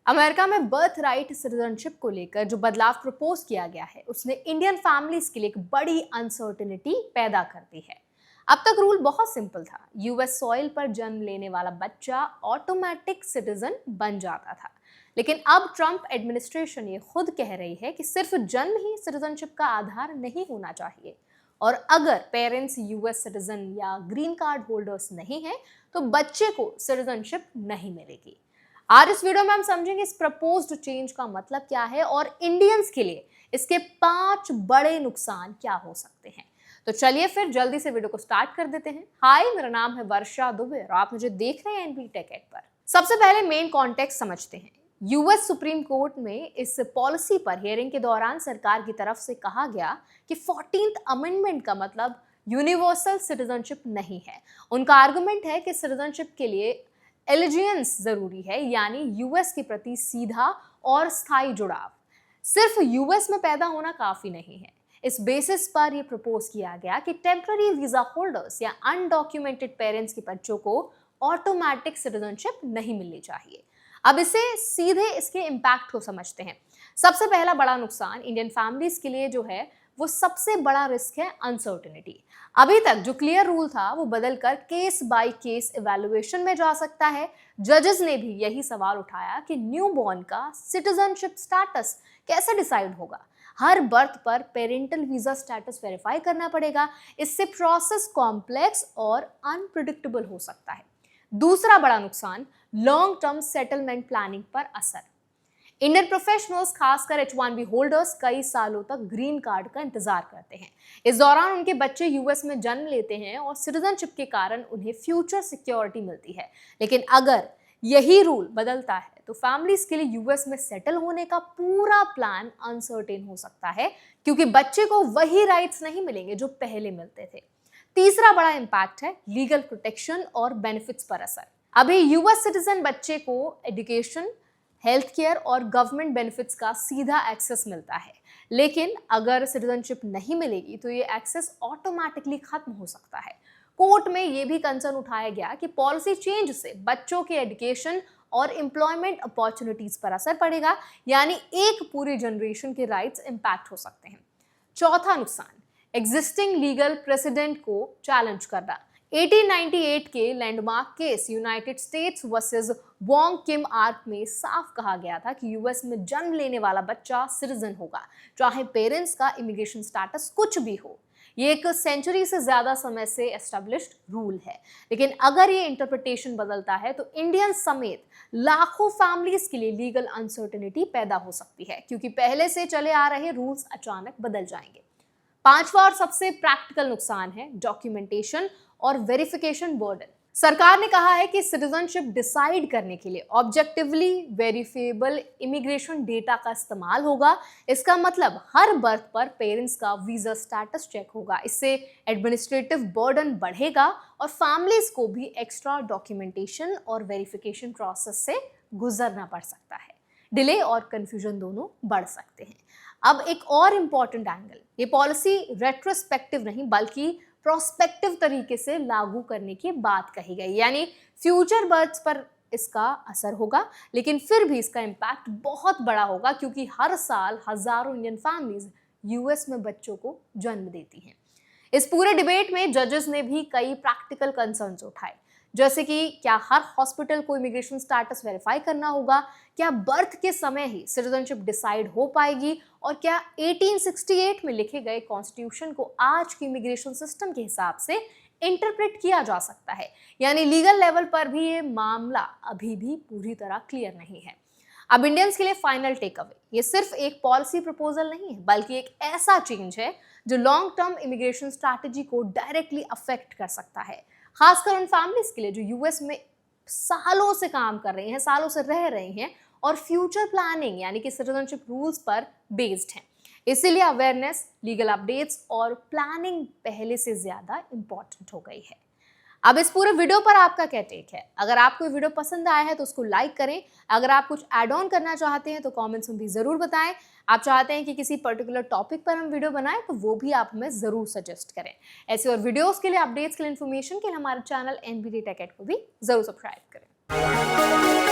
America में birth right citizenship को लेकर जो बदलाव प्रपोज किया गया है उसने इंडियन फैमिलीज के लिए एक बड़ी अनसर्टेनिटी पैदा कर दी है। अब तक रूल बहुत सिंपल था, यूएस सॉइल पर जन्म लेने वाला बच्चा ऑटोमेटिक सिटीजन बन जाता था। लेकिन अब ट्रंप एडमिनिस्ट्रेशन ये खुद कह रही है कि सिर्फ जन्म ही सिटीजनशिप का आधार नहीं होना चाहिए, और अगर पेरेंट्स यूएस सिटीजन या ग्रीन कार्ड होल्डर्स नहीं हैं तो बच्चे को सिटीजनशिप नहीं मिलेगी। आज इस वीडियो में हम समझेंगे इस प्रपोज्ड चेंज का मतलब क्या है और इंडियंस के लिए इसके 5 बड़े नुकसान क्या हो सकते हैं। तो चलिए फिर जल्दी से वीडियो को स्टार्ट कर देते हैं। हाय, मेरा नाम है वर्षा दुबे और आप मुझे देख रहे हैं एनबी टेक एड पर। सबसे पहले मेन कॉन्टेक्स्ट समझते हैं। यूएस सुप्रीम कोर्ट में इस पॉलिसी पर हियरिंग के दौरान सरकार की तरफ से कहा गया कि 14th अमेंडमेंट का मतलब यूनिवर्सल सिटीजनशिप नहीं है। उनका आर्गुमेंट है कि सिटीजनशिप के लिए एलिजियंस जरूरी है, यानी यूएस के प्रति सीधा और स्थायी जुड़ाव। सिर्फ यूएस में पैदा होना काफी नहीं है। इस बेसिस पर यह प्रपोज किया गया कि टेम्पररी वीजा होल्डर्स या अनडॉक्यूमेंटेड पेरेंट्स के बच्चों को ऑटोमेटिक सिटीजनशिप नहीं मिलनी चाहिए। अब इसे सीधे इसके इम्पैक्ट को समझते हैं। सबसे पहला बड़ा नुकसान इंडियन फैमिलीज के लिए जो है वो सबसे बड़ा रिस्क है अनसर्टेनिटी। अभी तक जो क्लियर रूल था वो बदलकर केस बाय केस इवैल्यूएशन में जा सकता है। जजेस ने भी यही सवाल उठाया कि न्यूबॉर्न का सिटीजनशिप स्टेटस कैसे डिसाइड होगा। हर बर्थ पर पेरेंटल वीजा स्टेटस वेरीफाई करना पड़ेगा। इससे प्रोसेस कॉम्प्लेक्स और अनप्रिडिक्टेबल हो सकता है। दूसरा बड़ा नुकसान लॉन्ग टर्म सेटलमेंट प्लानिंग पर असर। इंडियन प्रोफेशनल्स खासकर H1B होल्डर्स कई सालों तक ग्रीन कार्ड का इंतजार करते हैं। इस दौरान उनके बच्चे यूएस में जन्म लेते हैं और सिटीजनशिप के कारण उन्हें फ्यूचर सिक्योरिटी मिलती है। लेकिन अगर यही रूल बदलता है तो फैमिलीज के लिए यूएस में सेटल होने का पूरा प्लान अनसर्टेन हो सकता है, क्योंकि बच्चे को वही राइट्स नहीं मिलेंगे जो पहले मिलते थे। तीसरा बड़ा इंपैक्ट है लीगल प्रोटेक्शन और बेनिफिट्स पर असर। अभी यूएस सिटीजन बच्चे को एजुकेशन, हेल्थ केयर और गवर्नमेंट बेनिफिट्स का सीधा एक्सेस मिलता है। लेकिन अगर सिटीजनशिप नहीं मिलेगी तो ये एक्सेस ऑटोमेटिकली खत्म हो सकता है। कोर्ट में ये भी कंसर्न उठाया गया कि पॉलिसी चेंज से बच्चों के एजुकेशन और एम्प्लॉयमेंट अपॉर्चुनिटीज पर असर पड़ेगा, यानी एक पूरी जनरेशन के राइट्स इंपैक्ट हो सकते हैं। चौथा नुकसान एग्जिस्टिंग लीगल प्रेसिडेंट को चैलेंज करना। 1898 के landmark case United States versus Wong Kim Ark में साफ कहा गया था कि यूएस में जन्म लेने वाला बच्चा सिटीजन होगा, चाहे पेरेंट्स का इमिग्रेशन स्टेटस कुछ भी हो। ये एक सेंचुरी से ज्यादा समय से एस्टेब्लिश्ड रूल है। लेकिन अगर ये इंटरप्रिटेशन बदलता है तो इंडियन समेत लाखों फैमिलीज के लिए लीगल अनसर्टेनिटी पैदा हो सकती है, क्योंकि पहले से चले आ रहे रूल्स अचानक बदल जाएंगे। पांचवा और सबसे प्रैक्टिकल नुकसान है डॉक्यूमेंटेशन और वेरिफिकेशन बर्डन। सरकार ने कहा है कि सिटीजनशिप डिसाइड करने के लिए ऑब्जेक्टिवली वेरिफिएबल इमिग्रेशन डेटा का इस्तेमाल होगा। इसका मतलब हर बर्थ पर पेरेंट्स का वीजा स्टेटस चेक होगा। इससे एडमिनिस्ट्रेटिव बर्डन बढ़ेगा और फैमिलीज को भी एक्स्ट्रा डॉक्यूमेंटेशन और वेरिफिकेशन प्रोसेस से गुजरना पड़ सकता है। डिले और कंफ्यूजन दोनों बढ़ सकते हैं। अब एक और इम्पॉर्टेंट एंगल, ये पॉलिसी रेट्रोस्पेक्टिव नहीं बल्कि प्रोस्पेक्टिव तरीके से लागू करने की बात कही गई, यानी फ्यूचर बर्थ्स पर इसका असर होगा। लेकिन फिर भी इसका इम्पैक्ट बहुत बड़ा होगा, क्योंकि हर साल हजारों इंडियन फैमिलीज यूएस में बच्चों को जन्म देती हैं। इस पूरे डिबेट में जजेस ने भी कई प्रैक्टिकल कंसर्न्स उठाए, जैसे कि क्या हर हॉस्पिटल को इमिग्रेशन स्टेटस वेरीफाई करना होगा, क्या बर्थ के समय ही सिटीजनशिप डिसाइड हो पाएगी, और क्या 1868 में लिखे गए कॉन्स्टिट्यूशन को आज के इमिग्रेशन सिस्टम के हिसाब से इंटरप्रेट किया जा सकता है। यानी लीगल लेवल पर भी ये मामला अभी भी पूरी तरह क्लियर नहीं है। अब इंडियंस के लिए फाइनल टेक अवे, ये सिर्फ एक पॉलिसी प्रपोजल नहीं है बल्कि एक ऐसा चेंज है जो लॉन्ग टर्म इमिग्रेशन स्ट्रैटेजी को डायरेक्टली अफेक्ट कर सकता है, खासकर उन फैमिलीज के लिए जो यूएस में सालों से काम कर रही हैं, सालों से रह रही हैं और फ्यूचर प्लानिंग यानी कि सिटीजनशिप रूल्स पर बेस्ड हैं। इसीलिए अवेयरनेस, लीगल अपडेट्स और प्लानिंग पहले से ज्यादा इंपॉर्टेंट हो गई है। अब इस पूरे वीडियो पर आपका क्या टेक है? अगर आपको वीडियो पसंद आया है तो उसको लाइक करें। अगर आप कुछ ऐड ऑन करना चाहते हैं तो कमेंट्स में भी जरूर बताएं। आप चाहते हैं कि किसी पर्टिकुलर टॉपिक पर हम वीडियो बनाएं तो वो भी आप हमें जरूर सजेस्ट करें। ऐसे और वीडियोस के लिए, अपडेट्स के लिए, इन्फॉर्मेशन के लिए हमारे चैनल एनबीटी टेक एड को भी जरूर सब्सक्राइब करें।